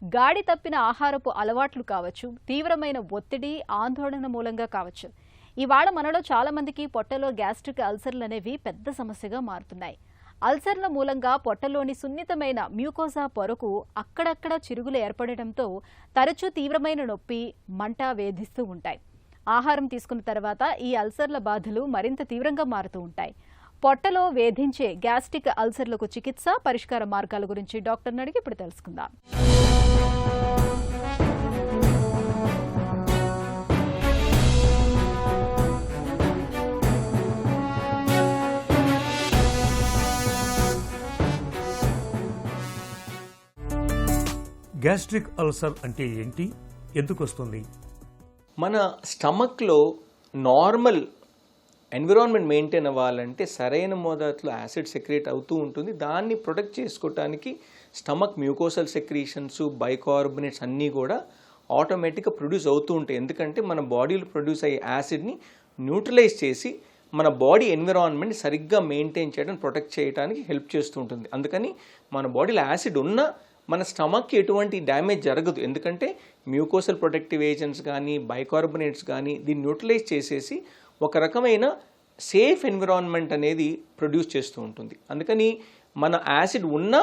గాడి తప్పిన ఆహారపు అలవాట్లు కావచ్చు, తీవ్రమైన ఒత్తిడి, ఆందోళన మూలంగా కావచ్చు. ఇవాళ మనలో చాలా మందికి పొట్టలో గ్యాస్ట్రిక్ అల్సర్లు అనేవి పెద్ద సమస్యగా మారుతున్నాయి. అల్సర్ల మూలంగా పొట్టలోని సున్నితమైన మ్యూకోజా పొరకు అక్కడక్కడ చిరుగులు ఏర్పడటంతో తరచూ తీవ్రమైన నొప్పి, మంట వేధిస్తూ ఉంటాయి. ఆహారం తీసుకున్న తర్వాత ఈ అల్సర్ల బాధలు మరింత తీవ్రంగా మారుతూ ఉంటాయి. పొట్టలో వేధించే గ్యాస్ట్రిక్ అల్సర్లకు చికిత్స, పరిష్కార మార్గాల గురించి డాక్టర్ని అడిగి ఇప్పుడు తెలుసుకుందాం. గ్యాస్ట్రిక్ అల్సర్ అంటే ఏంటి, ఎందుకు వస్తుంది? మన స్టమక్లో నార్మల్ ఎన్విరాన్మెంట్ మెయింటైన్ అవ్వాలంటే సరైన మోతాదులో యాసిడ్ సెక్రేట్ అవుతూ ఉంటుంది. దాన్ని ప్రొటెక్ట్ చేసుకోవడానికి స్టమక్ మ్యూకోసల్ సెక్రీషన్స్, బైకార్బోనేట్స్ అన్నీ కూడా ఆటోమేటిక్గా ప్రొడ్యూస్ అవుతూ ఉంటాయి. ఎందుకంటే మన బాడీలో ప్రొడ్యూస్ అయ్యే యాసిడ్ని న్యూట్రలైజ్ చేసి మన బాడీ ఎన్విరాన్మెంట్ సరిగ్గా మెయింటైన్ చేయడం, ప్రొటెక్ట్ చేయడానికి హెల్ప్ చేస్తూ ఉంటుంది. అందుకని మన బాడీలో యాసిడ్ ఉన్నా మన స్టమక్కి ఎటువంటి డ్యామేజ్ జరగదు. ఎందుకంటే మ్యూకోసల్ ప్రొటెక్టివ్ ఏజెంట్స్ కానీ, బైకార్బోనేట్స్ కానీ దీన్ని న్యూట్రలైజ్ చేసేసి ఒక రకమైన సేఫ్ ఎన్విరాన్మెంట్ అనేది ప్రొడ్యూస్ చేస్తూ ఉంటుంది. అందుకని మన యాసిడ్ ఉన్నా,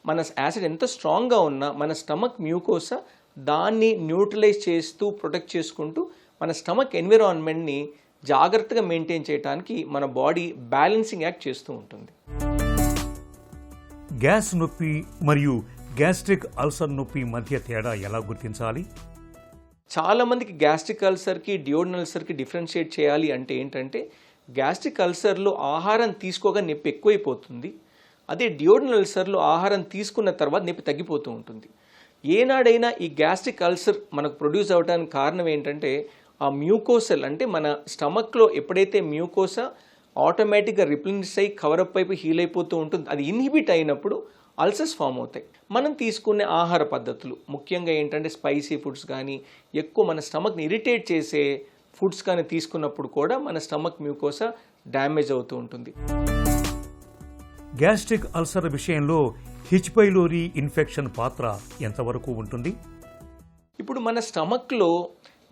మన యాసిడ్ ఎంత స్ట్రాంగ్గా ఉన్నా మన స్టమక్ మ్యూకోసా దాన్ని న్యూట్రలైజ్ చేస్తూ ప్రొటెక్ట్ చేసుకుంటూ మన స్టమక్ ఎన్విరాన్మెంట్ని జాగ్రత్తగా మెయింటైన్ చేయడానికి మన బాడీ బ్యాలెన్సింగ్ యాక్ట్ చేస్తూ ఉంటుంది. గ్యాస్ నొప్పి మరియు గ్యాస్ట్రిక్ అల్సర్ నొప్పి మధ్య తేడా ఎలా గుర్తించాలి? చాలామందికి గ్యాస్ట్రిక్ అల్సర్కి, డియోడనల్ అల్సర్కి డిఫరెన్షియేట్ చేయాలి అంటే ఏంటంటే, గ్యాస్ట్రిక్ అల్సర్లో ఆహారం తీసుకోగా నొప్పి ఎక్కువైపోతుంది. అదే డియోడనల్ అల్సర్లో ఆహారం తీసుకున్న తర్వాత నొప్పి తగ్గిపోతూ ఉంటుంది. ఏనాడైనా ఈ గ్యాస్ట్రిక్ అల్సర్ మనకు ప్రొడ్యూస్ అవ్వడానికి కారణం ఏంటంటే, ఆ మ్యూకోసల్ అంటే మన స్టమక్లో ఎప్పుడైతే మ్యూకోసా ఆటోమేటిక్గా రిప్లెనిష్ అయ్యి కవరప్ అయిపోయి హీల్ అయిపోతూ ఉంటుంది, అది ఇన్హిబిట్ అయినప్పుడు అల్సర్స్ ఫామ్ అవుతాయి. మనం తీసుకునే ఆహార పద్ధతులు ముఖ్యంగా ఏంటంటే స్పైసీ ఫుడ్స్ కానీ, ఎక్కువ మన స్టమక్ని ఇరిటేట్ చేసే ఫుడ్స్ కానీ తీసుకున్నప్పుడు కూడా మన స్టమక్ మ్యూకోసా డ్యామేజ్ అవుతూ ఉంటుంది. గ్యాస్ట్రిక్ అల్సర్ విషయంలో హెచ్ పైలోరీ ఇన్ఫెక్షన్ పాత్ర ఎంతవరకు ఉంటుంది? ఇప్పుడు మన స్టమక్లో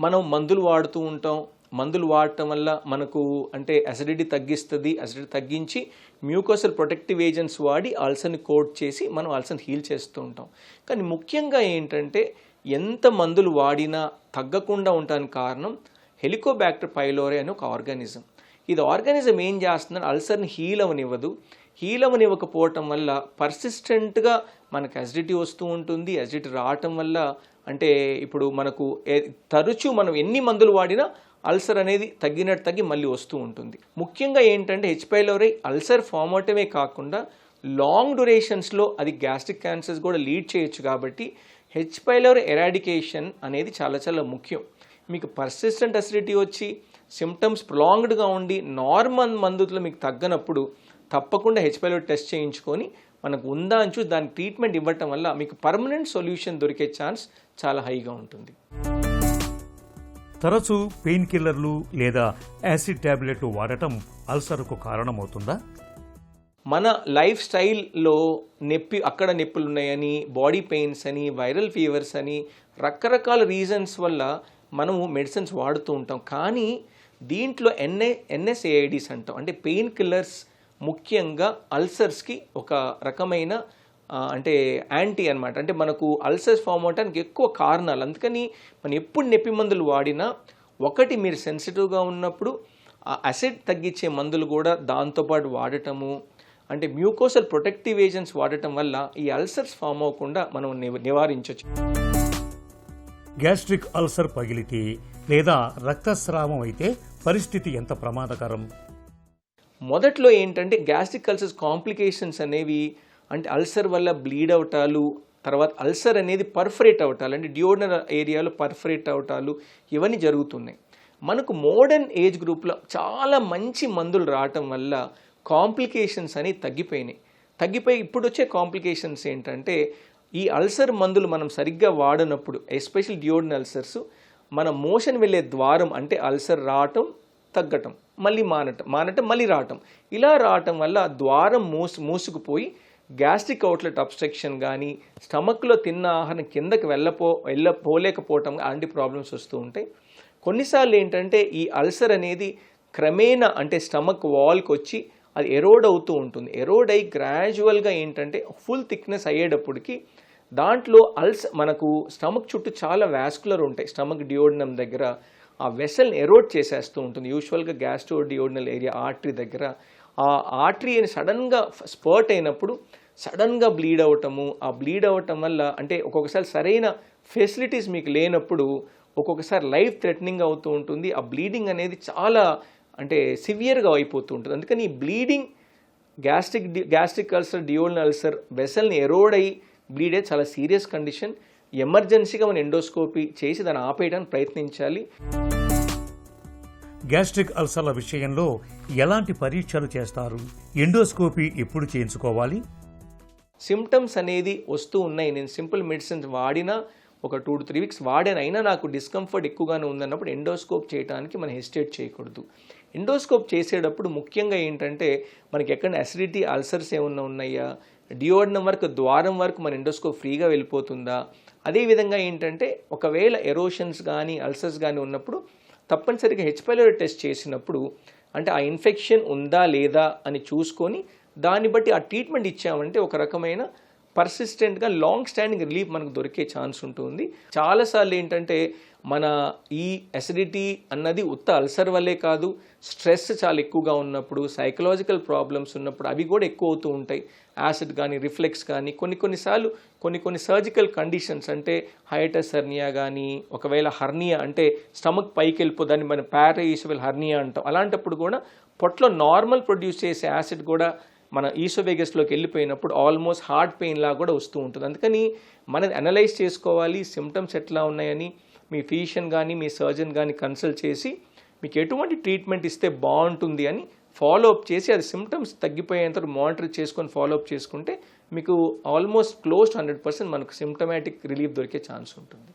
మనం మందులు వాడుతూ ఉంటాం. మందులు వాడటం వల్ల మనకు అంటే అసిడిటీ తగ్గిస్తుంది. అసిడిటీ తగ్గించి మ్యూకోసల్ ప్రొటెక్టివ్ ఏజెంట్స్ వాడి అల్సర్ని కోట్ చేసి మనం అల్సర్ని హీల్ చేస్తూ ఉంటాం. కానీ ముఖ్యంగా ఏంటంటే ఎంత మందులు వాడినా తగ్గకుండా ఉండడానికి కారణం హెలికోబాక్టర్ పైలోరీ అనే ఒక ఆర్గానిజం. ఇది ఆర్గానిజం ఏం చేస్తుందంటే అల్సర్ని హీల్ అవనివ్వదు. హీల్ అవనివ్వకపోవటం వల్ల పర్సిస్టెంట్గా మనకు అసిడిటీ వస్తూ ఉంటుంది. అసిడిటీ రావటం వల్ల అంటే ఇప్పుడు మనకు తరచూ మనం ఎన్ని మందులు వాడినా అల్సర్ అనేది తగ్గినట్టు తగ్గి మళ్ళీ వస్తూ ఉంటుంది. ముఖ్యంగా ఏంటంటే హెచ్ పైలోరీ అల్సర్ ఫామ్ అవటమే కాకుండా లాంగ్ డ్యూరేషన్స్లో అది గ్యాస్ట్రిక్ క్యాన్సర్స్ కూడా లీడ్ చేయొచ్చు. కాబట్టి హెచ్ పైలోరీ ఎరాడికేషన్ అనేది చాలా చాలా ముఖ్యం. మీకు పర్సిస్టెంట్ అసిడిటీ వచ్చి సిమ్టమ్స్ ప్రొలాంగ్డ్గా ఉండి నార్మల్ మందులో మీకు తగ్గనప్పుడు తప్పకుండా హెచ్ పైలోరీ టెస్ట్ చేయించుకొని మనకు ఉందా అని చూసి దానికి ట్రీట్మెంట్ ఇవ్వటం వల్ల మీకు పర్మనెంట్ సొల్యూషన్ దొరికే ఛాన్స్ చాలా హైగా ఉంటుంది. తరచూ పెయిన్ కిల్లర్లు లేదా యాసిడ్ టాబ్లెట్లు వాడటం అల్సర్కు కారణమవుతుందా? మన లైఫ్ స్టైల్లో అక్కడ నొప్పులు ఉన్నాయని, బాడీ పెయిన్స్ అని, వైరల్ ఫీవర్స్ అని రకరకాల రీజన్స్ వల్ల మనము మెడిసిన్స్ వాడుతూ ఉంటాం. కానీ దీంట్లో ఎన్ఎస్ఏఐడిస్ అంటాం, అంటే పెయిన్ కిల్లర్స్ ముఖ్యంగా అల్సర్స్కి ఒక రకమైన అంటే యాంటీ అనమాట. అంటే మనకు అల్సర్స్ ఫామ్ అవడానికి ఎక్కువ కారణాలు. అందుకని మనం ఎప్పుడు నొప్పి మందులు వాడినా ఒకటి మీరు సెన్సిటివ్గా ఉన్నప్పుడు ఆ అసిడ్ తగ్గించే మందులు కూడా దాంతోపాటు వాడటము, అంటే మ్యూకోసల్ ప్రొటెక్టివ్ ఏజెంట్స్ వాడటం వల్ల ఈ అల్సర్స్ ఫామ్ అవ్వకుండా మనం నివారించవచ్చు. గ్యాస్ట్రిక్ అల్సర్ పగిలితే లేదా రక్తస్రావం అయితే పరిస్థితి ఎంత ప్రమాదకరం? మొదట్లో ఏంటంటే గ్యాస్ట్రిక్ అల్సర్స్ కాంప్లికేషన్స్ అనేవి అంటే అల్సర్ వల్ల బ్లీడ్ అవటాలు, తర్వాత అల్సర్ అనేది పర్ఫరేట్ అవటాలు, అంటే డియోడనల్ ఏరియాలో పర్ఫరేట్ అవటాలు ఇవన్నీ జరుగుతున్నాయి. మనకు మోడర్న్ ఏజ్ గ్రూప్లో చాలా మంచి మందులు రావటం వల్ల కాంప్లికేషన్స్ అనేవి తగ్గిపోయి ఇప్పుడు వచ్చే కాంప్లికేషన్స్ ఏంటంటే ఈ అల్సర్ మందులు మనం సరిగ్గా వాడినప్పుడు, ఎస్పెషల్ డియోడనల్ అల్సర్స్, మన మోషన్ వెళ్ళే ద్వారం అంటే అల్సర్ రావటం, తగ్గటం, మళ్ళీ మానటం, మళ్ళీ రావటం, ఇలా రావటం వల్ల ద్వారం మూసుకుపోయి గ్యాస్ట్రిక్ అవుట్లెట్ అబ్స్ట్రక్షన్ కానీ, స్టమక్లో తిన్న ఆహారం కిందకి వెళ్ళపోలేకపోవటం అలాంటి ప్రాబ్లమ్స్ వస్తూ ఉంటాయి. కొన్నిసార్లు ఏంటంటే ఈ అల్సర్ అనేది క్రమేణా అంటే స్టమక్ వాల్కి వచ్చి అది ఎరోడ్ అవుతూ ఉంటుంది. ఎరోడ్ అయ్యి గ్రాడ్యువల్గా ఏంటంటే ఫుల్ థిక్నెస్ అయ్యేటప్పటికి దాంట్లో మనకు స్టమక్ చుట్టూ చాలా వాస్కులర్ ఉంటాయి. స్టమక్ డియోడినం దగ్గర ఆ వెసల్ని ఎరోడ్ చేసేస్తూ ఉంటుంది. యూజువల్గా గ్యాస్ట్రో డియోడినల్ ఏరియా ఆర్టరీ దగ్గర ఆ ఆర్టరీ సడన్గా స్పర్ట్ అయినప్పుడు సడన్గా బ్లీడ్ అవ్వటము, ఆ బ్లీడ్ అవ్వటం వల్ల అంటే ఒక్కొక్కసారి సరైన ఫెసిలిటీస్ మీకు లేనప్పుడు ఒక్కొక్కసారి లైఫ్ థ్రెటనింగ్ అవుతూ ఉంటుంది. ఆ బ్లీడింగ్ అనేది చాలా అంటే సివియర్గా అయిపోతూ ఉంటుంది. అందుకని ఈ bleeding gastric ulcer, duodenal ulcer వెసల్ని ఎరోడ్ అయ్యి బ్లీడ్ అయ్యి చాలా సీరియస్ కండిషన్. ఎమర్జెన్సీగా మనం ఎండోస్కోపీ చేసి దాన్ని ఆపేయడానికి ప్రయత్నించాలి. గ్యాస్ట్రిక్ అల్సర్ల విషయంలో ఎలాంటి పరీక్షలు చేస్తారు? ఎండోస్కోపీ ఎప్పుడు చేయించుకోవాలి? సిమ్టమ్స్ అనేది వస్తూ ఉన్నాయి. నేను సింపుల్ మెడిసిన్స్ వాడినా ఒక 2 to 3 weeks వాడాను, అయినా నాకు డిస్కంఫర్ట్ ఎక్కువగానే ఉందన్నప్పుడు ఎండోస్కోప్ చేయడానికి మనం హెసిటేట్ చేయకూడదు. ఎండోస్కోప్ చేసేటప్పుడు ముఖ్యంగా ఏంటంటే మనకి ఎక్కడ అసిడిటీ అల్సర్స్ ఏమన్నా ఉన్నాయా, డియోడినం వరకు ద్వారం వరకు మన ఎండోస్కోప్ ఫ్రీగా వెళ్ళిపోతుందా, అదేవిధంగా ఏంటంటే ఒకవేళ ఎరోషన్స్ కానీ అల్సర్స్ కానీ ఉన్నప్పుడు తప్పనిసరిగా H. pylori టెస్ట్ చేసినప్పుడు అంటే ఆ ఇన్ఫెక్షన్ ఉందా లేదా అని చూసుకొని దాన్ని బట్టి ఆ ట్రీట్మెంట్ ఇచ్చామంటే ఒక రకమైన పర్సిస్టెంట్గా లాంగ్ స్టాండింగ్ రిలీఫ్ మనకు దొరికే ఛాన్స్ ఉంటుంది. చాలాసార్లు ఏంటంటే మన ఈ అసిడిటీ అన్నది ఉత్త అల్సర్ వల్లే కాదు, స్ట్రెస్ చాలా ఎక్కువగా ఉన్నప్పుడు, సైకలాజికల్ ప్రాబ్లమ్స్ ఉన్నప్పుడు అవి కూడా ఎక్కువ అవుతూ ఉంటాయి. యాసిడ్ కానీ రిఫ్లెక్స్ కానీ కొన్నిసార్లు కొన్ని సర్జికల్ కండిషన్స్ అంటే హైటస్ హెర్నియా కానీ, ఒకవేళ హర్నియా అంటే స్టమక్ పైకి వెళ్ళిపోదాన్ని మనం పారాఈసోఫేగల్ హర్నియా అంటాం. అలాంటప్పుడు కూడా పొట్టలో నార్మల్ ప్రొడ్యూస్ చేసే యాసిడ్ కూడా మన ఈసోఫేగస్లోకి వెళ్ళిపోయినప్పుడు ఆల్మోస్ట్ హార్ట్ పెయిన్ లాగా కూడా వస్తూ ఉంటుంది. అందుకని మనది అనలైజ్ చేసుకోవాలి, సిమ్టమ్స్ ఎట్లా ఉన్నాయని మీ ఫిజిషియన్ కానీ మీ సర్జన్ కానీ కన్సల్ట్ చేసి మీకు ఎటువంటి ట్రీట్మెంట్ ఇస్తే బాగుంటుంది అని ఫాలోఅప్ చేసి అది సిమ్టమ్స్ తగ్గిపోయేంత మానిటర్ చేసుకొని ఫాలోఅప్ చేసుకుంటే మీకు ఆల్మోస్ట్ క్లోజ్ 100% మనకు సిమ్టమాటిక్ రిలీఫ్ దొరికే ఛాన్స్ ఉంటుంది.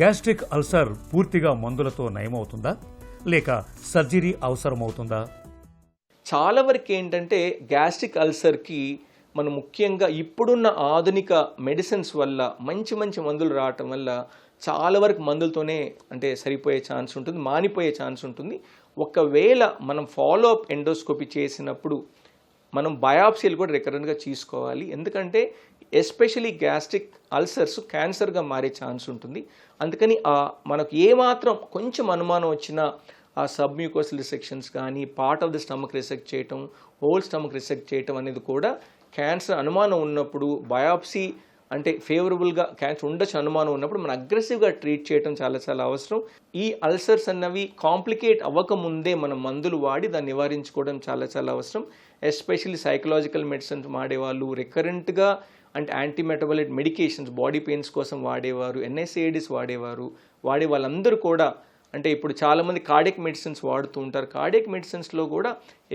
గ్యాస్ట్రిక్ అల్సర్ పూర్తిగా మందులతో నయమవుతుందా లేక సర్జరీ అవసరమవుతుందా? చాలా వరకు ఏంటంటే గ్యాస్ట్రిక్ అల్సర్కి మనం ముఖ్యంగా ఇప్పుడున్న ఆధునిక మెడిసిన్స్ వల్ల మంచి మందులు రావటం వల్ల చాలా వరకు మందులతోనే అంటే సరిపోయే ఛాన్స్ ఉంటుంది, మానిపోయే ఛాన్స్ ఉంటుంది. ఒకవేళ మనం ఫాలోఅప్ ఎండోస్కోపీ చేసినప్పుడు మనం బయాప్సీలు కూడా రికరెంట్గా తీసుకోవాలి. ఎందుకంటే ఎస్పెషలీ గ్యాస్ట్రిక్ అల్సర్స్ క్యాన్సర్గా మారే ఛాన్స్ ఉంటుంది. అందుకని మనకు ఏమాత్రం కొంచెం అనుమానం వచ్చినా ఆ సబ్మ్యూకోసల్ రిసెక్షన్స్ కానీ, part of the stomach resect చేయటం, హోల్ స్టమక్ రిసెక్ట్ చేయటం అనేది కూడా క్యాన్సర్ అనుమానం ఉన్నప్పుడు బయాప్సీ అంటే ఫేవరబుల్గా క్యాన్సర్ ఉండొచ్చు అనుమానం ఉన్నప్పుడు మనం అగ్రెసివ్గా ట్రీట్ చేయడం చాలా అవసరం. ఈ అల్సర్స్ అన్నవి కాంప్లికేట్ అవ్వకముందే మనం మందులు వాడి దాన్ని నివారించుకోవడం చాలా అవసరం. ఎస్పెషల్లీ సైకలాజికల్ మెడిసిన్స్ వాడేవాళ్ళు, రికరెంట్గా అంటే యాంటీమెటబాలిక్ మెడికేషన్స్ బాడీ పెయిన్స్ కోసం వాడేవారు, NSAIDs వాడే వాళ్ళందరూ కూడా అంటే ఇప్పుడు చాలామంది కార్డియక్ మెడిసిన్స్ వాడుతూ ఉంటారు. కార్డియక్ మెడిసిన్స్లో కూడా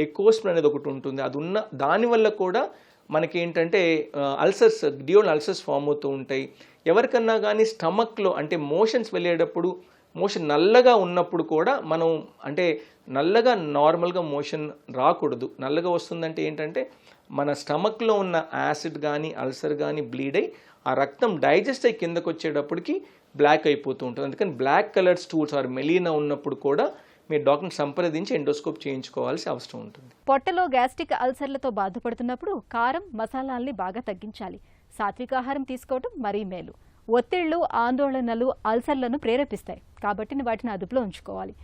ఎకోస్ప్రిన్ అనేది ఒకటి ఉంటుంది. అది ఉన్న దానివల్ల కూడా మనకేంటంటే అల్సర్స్, డియోడినల్ అల్సర్స్ ఫామ్ అవుతూ ఉంటాయి. ఎవరికన్నా కానీ స్టమక్లో అంటే మోషన్స్ వెళ్ళేటప్పుడు మోషన్ నల్లగా ఉన్నప్పుడు కూడా మనం అంటే నల్లగా నార్మల్గా మోషన్ రాకూడదు. నల్లగా వస్తుందంటే ఏంటంటే మన స్టమక్లో ఉన్న యాసిడ్ కానీ అల్సర్ కానీ బ్లీడ్ అయ్యి ఆ రక్తం డైజెస్ట్ అయ్యి కిందకు వచ్చేటప్పటికి బ్లాక్ అయిపోతూ ఉంటుంది. అందుకని బ్లాక్ కలర్ స్టూల్స్ ఆర్ మెలీనా ఉన్నప్పుడు కూడా మీరు డాక్టర్ని సంప్రదించి ఎండోస్కోప్ చేయించుకోవాల్సిన అవసరం ఉంటుంది. పొట్టలో గ్యాస్ట్రిక్ అల్సర్లతో బాధపడుతున్నప్పుడు కారం, మసాలాల్ని బాగా తగ్గించాలి. సాత్వికాహారం తీసుకోవడం మరీ మేలు. ఒత్తిళ్లు, ఆందోళనలు అల్సర్లను ప్రేరేపిస్తాయి కాబట్టి వాటిని అదుపులో ఉంచుకోవాలి.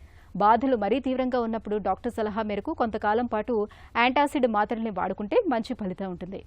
బాధలు మరీ తీవ్రంగా ఉన్నప్పుడు డాక్టర్ సలహా మేరకు కొంతకాలం పాటు యాంటాసిడ్ మాత్రల్ని వాడుకుంటే మంచి ఫలితం ఉంటుంది.